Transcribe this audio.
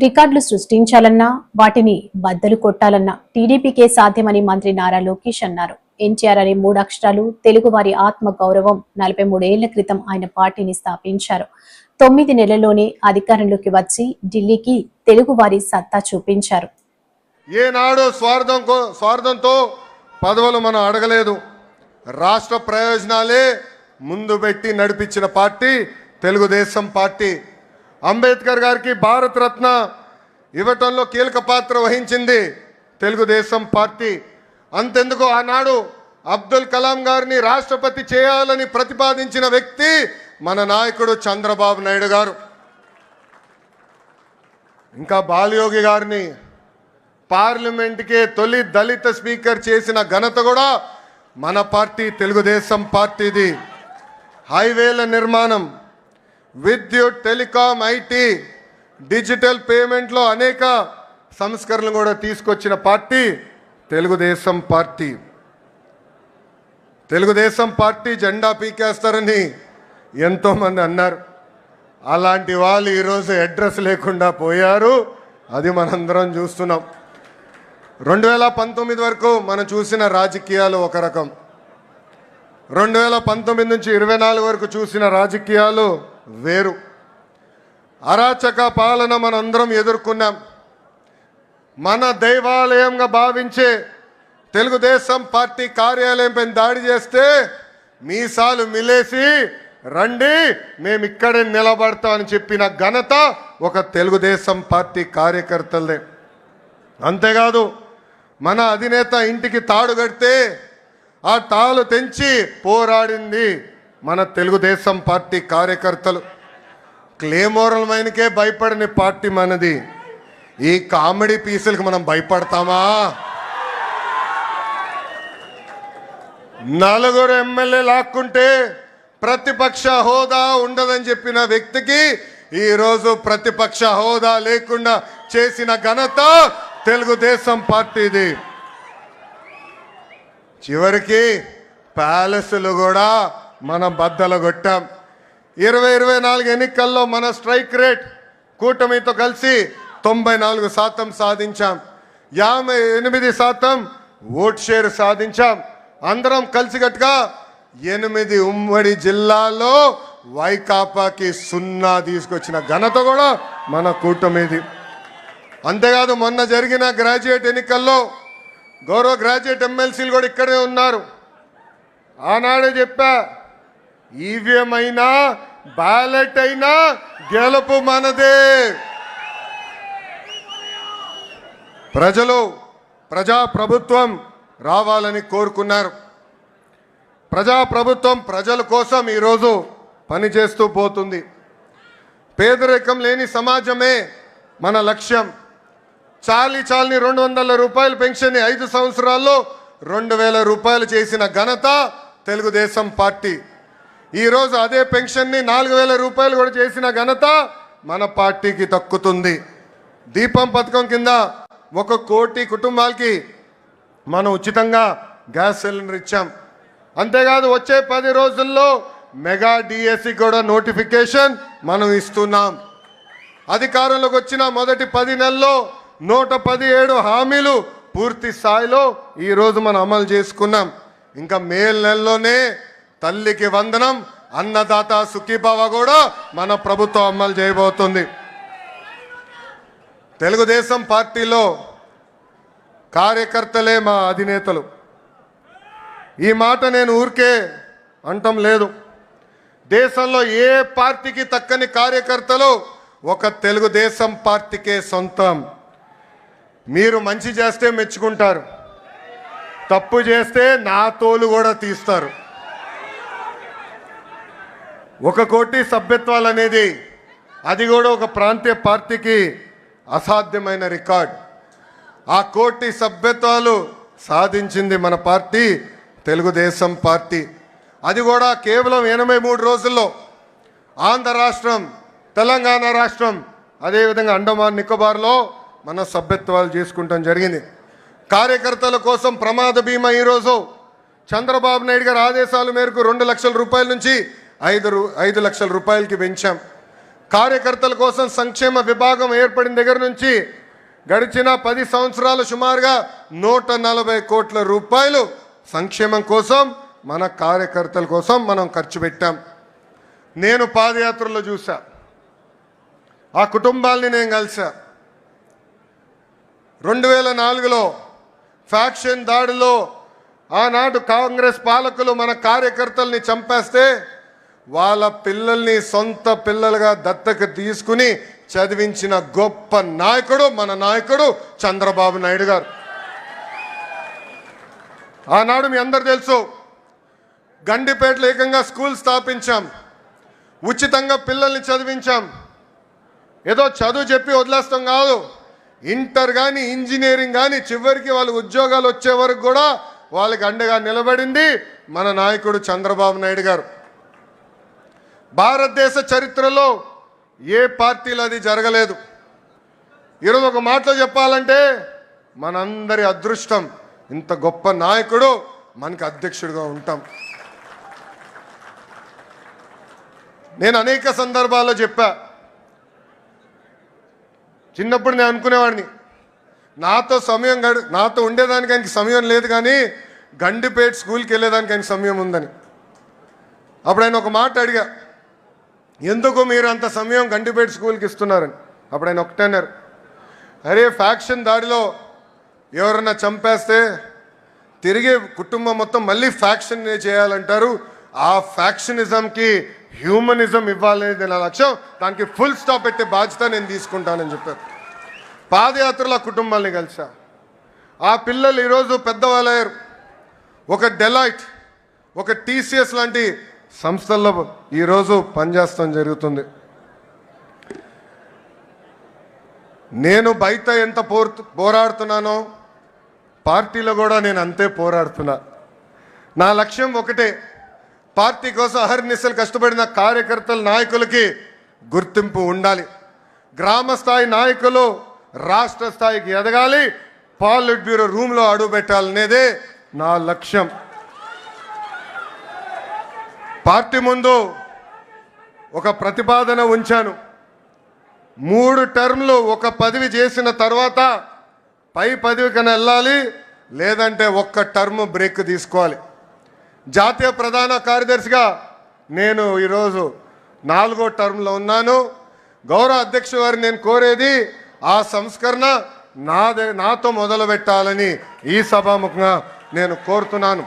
రికార్డులు సృష్టించాలన్నా వాటిని బద్దలు కొట్టాలన్నా టీడీపీకే సాధ్యమని మంత్రి నారా లోకేష్ అన్నారు. ఎన్టీఆర్ అనే 3 అక్షరాలు తెలుగువారి ఆత్మ గౌరవం. 43 ఏళ్ల క్రితం ఆయన పార్టీని స్థాపించారు. 9 నెలల్లోనే అధికారంలోకి వచ్చి ఢిల్లీకి తెలుగువారి సత్తా చూపించారు. ఏనాడు స్వార్థంతో పదవులు మనం అడగలేదు. రాష్ట్ర ప్రయోజనాలే ముందు పెట్టి నడిపించిన పార్టీ తెలుగుదేశం పార్టీ. అంబేద్కర్ గారికి భారత రత్న ఇవ్వటంలో కీలక పాత్ర వహించింది తెలుగుదేశం పార్టీ. అంతెందుకు ఆనాడు అబ్దుల్ కలాం గారిని రాష్ట్రపతి చేయాలని ప్రతిపాదించిన వ్యక్తి మన నాయకుడు చంద్రబాబు నాయుడు గారు. ఇంకా బాలయోగి గారిని పార్లమెంట్కే తొలి దళిత స్పీకర్ చేసిన ఘనత కూడా మన పార్టీ తెలుగుదేశం పార్టీది. హైవేల నిర్మాణం, విద్యుత్, టెలికాం, ఐటీ, డిజిటల్ పేమెంట్లో అనేక సంస్కరణలు కూడా తీసుకొచ్చిన party Telugu Desam party. Telugu Desam party జెండా పీకేస్తారని ఎంతోమంది అన్నారు. అలాంటి వాళ్ళు ఈరోజు అడ్రస్ లేకుండా పోయారు. అది మనందరం చూస్తున్నాం. 2019 వరకు మనం చూసిన రాజకీయాలు ఒక రకం, 2019 నుంచి 24 వరకు చూసిన రాజకీయాలు వేరు. అరాచక పాలన మనందరం ఎదుర్కొన్నాం. మన దైవాలయంగా భావించే తెలుగుదేశం పార్టీ కార్యాలయంపై దాడి చేస్తే మీసాలు మిలేసి రండి మేము ఇక్కడే నిలబడతామని చెప్పిన ఘనత ఒక తెలుగుదేశం పార్టీ కార్యకర్తలదే. అంతేకాదు మన అధినేత ఇంటికి తాడు కడితే ఆ తాళు తెంచి పోరాడింది మన తెలుగుదేశం పార్టీ కార్యకర్తలు. క్లేమోరల్ మైన్కే భయపడని పార్టీ మనది. ఈ కామెడీ పీసులకు మనం భయపడతామా? 4 ఎమ్మెల్యే లాక్కుంటే ప్రతిపక్ష హోదా ఉండదని చెప్పిన వ్యక్తికి ఈరోజు ప్రతిపక్ష హోదా లేకుండా చేసిన ఘనత తెలుగుదేశం పార్టీది. చివరికి ప్యాలెస్లు కూడా మనం బద్దలు కొట్టాం. 2024 ఎన్నికల్లో మన స్ట్రైక్ రేట్ కూటమితో కలిసి 94% సాధించాం. 58% ఓట్ షేర్ సాధించాం. అందరం కలిసికట్టుగా 8 ఉమ్మడి జిల్లాల్లో వైకాపాకి 0 తీసుకొచ్చిన ఘనత కూడా మన కూటమిది. అంతేకాదు మొన్న జరిగిన గ్రాడ్యుయేట్ ఎన్నికల్లో గౌరవ గ్రాడ్యుయేట్ ఎమ్మెల్సీలు కూడా ఇక్కడే ఉన్నారు. ఆనాడే చెప్పా, ఈవీఎం అయినా బ్యాలెట్ అయినా గెలుపు మనదే. ప్రజలు ప్రజాప్రభుత్వం రావాలని కోరుకున్నారు. ప్రజాప్రభుత్వం ప్రజల కోసం ఈరోజు పనిచేస్తూ పోతుంది. పేదరికం లేని సమాజమే మన లక్ష్యం. చాలని 200 రూపాయల పెన్షన్ 5 సంవత్సరాల్లో 2000 రూపాయలు చేసిన ఘనత తెలుగుదేశం పార్టీ. ఈరోజు అదే పెన్షన్ని 4000 రూపాయలు కూడా చేసిన ఘనత మన పార్టీకి దక్కుతుంది. దీపం పథకం కింద 1 కోటి కుటుంబాలకి మనం ఉచితంగా గ్యాస్ సిలిండర్ ఇచ్చాం. అంతేకాదు వచ్చే 10 రోజుల్లో మెగా డిఎస్సి కూడా నోటిఫికేషన్ మనం ఇస్తున్నాం. అధికారంలోకి వచ్చిన మొదటి 10 నెలల్లో 117 హామీలు పూర్తి స్థాయిలో ఈరోజు మనం అమలు చేసుకున్నాం. ఇంకా మే నెలలోనే తల్లికి వందనం, అన్నదాత సుఖీభావ కూడా మన ప్రభుత్వం అమలు చేయబోతుంది. తెలుగుదేశం పార్టీలో కార్యకర్తలే మా అధినేతలు. ఈ మాట నేను ఊరికే అంటం లేదు. దేశంలో ఏ పార్టీకి తక్కని కార్యకర్తలు ఒక తెలుగుదేశం పార్టీకే సొంతం. మీరు మంచి చేస్తే మెచ్చుకుంటారు, తప్పు చేస్తే నా తోలు కూడా తీస్తారు. 1 కోటి సభ్యత్వాలు అనేది అది కూడా ఒక ప్రాంతీయ పార్టీకి అసాధ్యమైన రికార్డ్. ఆ 1 కోటి సభ్యత్వాలు సాధించింది మన పార్టీ తెలుగుదేశం పార్టీ. అది కూడా కేవలం 83 రోజుల్లో. ఆంధ్ర రాష్ట్రం, తెలంగాణ రాష్ట్రం, అదేవిధంగా అండమాన్ నికోబార్లో మన సభ్యత్వాలు చేసుకుంటాం జరిగింది. కార్యకర్తల కోసం ప్రమాద బీమా ఈరోజు చంద్రబాబు నాయుడు గారి ఆదేశాల మేరకు 2 లక్షల రూపాయల నుంచి 5 లక్షల రూపాయలకి పెంచాం. కార్యకర్తల కోసం సంక్షేమ విభాగం ఏర్పడిన దగ్గర నుంచి గడిచిన 10 సంవత్సరాలు సుమారుగా 140 కోట్ల రూపాయలు సంక్షేమం కోసం మన కార్యకర్తల కోసం మనం ఖర్చు పెట్టాం. నేను పాదయాత్రలో చూసా, ఆ కుటుంబాల్ని నేను కలిసా. 2004లో ఫ్యాక్షన్ దాడిలో ఆనాడు కాంగ్రెస్ పాలకులు మన కార్యకర్తల్ని చంపేస్తే వాళ్ళ పిల్లల్ని సొంత పిల్లలుగా దత్తకు తీసుకుని చదివించిన గొప్ప నాయకుడు మన నాయకుడు చంద్రబాబు నాయుడు గారు. ఆనాడు మీ అందరు తెలుసు, గండిపేటలో ఏకంగా స్కూల్ స్థాపించాం, ఉచితంగా పిల్లల్ని చదివించాం. ఏదో చదువు చెప్పి వదిలేస్తాం కాదు, ఇంటర్ కానీ ఇంజనీరింగ్ కానీ చివరికి వాళ్ళ ఉద్యోగాలు వచ్చే వరకు కూడా వాళ్ళకి అండగా నిలబడింది మన నాయకుడు చంద్రబాబు నాయుడు గారు. భారతదేశ చరిత్రలో ఏ పార్టీలో అది జరగలేదు. ఈరోజు ఒక మాటలో చెప్పాలంటే మనందరి అదృష్టం, ఇంత గొప్ప నాయకుడు మనకి అధ్యక్షుడిగా ఉంటాం. నేను అనేక సందర్భాల్లో చెప్పా, చిన్నప్పుడు నేను అనుకునేవాడిని నాతో ఉండేదానికి ఆయనకి సమయం లేదు, కానీ గండిపేట స్కూల్కి వెళ్ళేదానికి ఆయనకి సమయం ఉందని. అప్పుడు ఆయన ఒక మాట అడిగా, ఎందుకు మీరు అంత సమయం గండిపేట స్కూల్కి ఇస్తున్నారని. అప్పుడు ఆయన ఒకటే అన్నారు, అరే ఫ్యాక్షన్ దాడిలో ఎవరన్నా చంపేస్తే తిరిగి కుటుంబం మొత్తం మళ్ళీ ఫ్యాక్షన్ చేయాలంటారు, ఆ ఫ్యాక్షనిజంకి హ్యూమనిజం ఇవ్వాలనేది నా లక్ష్యం, దానికి ఫుల్ స్టాప్ పెట్టే బాధ్యత నేను తీసుకుంటానని చెప్పారు. పాదయాత్రలో కుటుంబాలని కలిసా. ఆ పిల్లలు ఈరోజు పెద్దవాళ్ళయ్యారు. ఒక డెలాయిట్, ఒక టీసీఎస్ లాంటి సంస్థల్లో ఈరోజు పనిచేస్తాం జరుగుతుంది. నేను బయట ఎంత పోరాడుతున్నానో పార్టీలో కూడా నేను అంతే పోరాడుతున్నా. నా లక్ష్యం ఒకటే, పార్టీ కోసం అహర్నిశలు కష్టపడిన కార్యకర్తల నాయకులకి గుర్తింపు ఉండాలి. గ్రామ స్థాయి నాయకులు రాష్ట్ర స్థాయికి ఎదగాలి, పాలిట్ బ్యూరో రూమ్లో అడుగు పెట్టాలనేదే నా లక్ష్యం. పార్టీ ముందు ఒక ప్రతిపాదన ఉంచాను. 3 టర్మ్లు ఒక పదవి చేసిన తర్వాత పై పదవికైనా వెళ్ళాలి, లేదంటే ఒక్క టర్మ్ బ్రేక్ తీసుకోవాలి. జాతీయ ప్రధాన కార్యదర్శిగా నేను ఈరోజు 4వ టర్మ్లో ఉన్నాను. గౌరవ అధ్యక్షుల వారిని నేను కోరేది, ఆ సంస్కరణ నాతో మొదలు పెట్టాలని ఈ సభాముఖంగా నేను కోరుతున్నాను.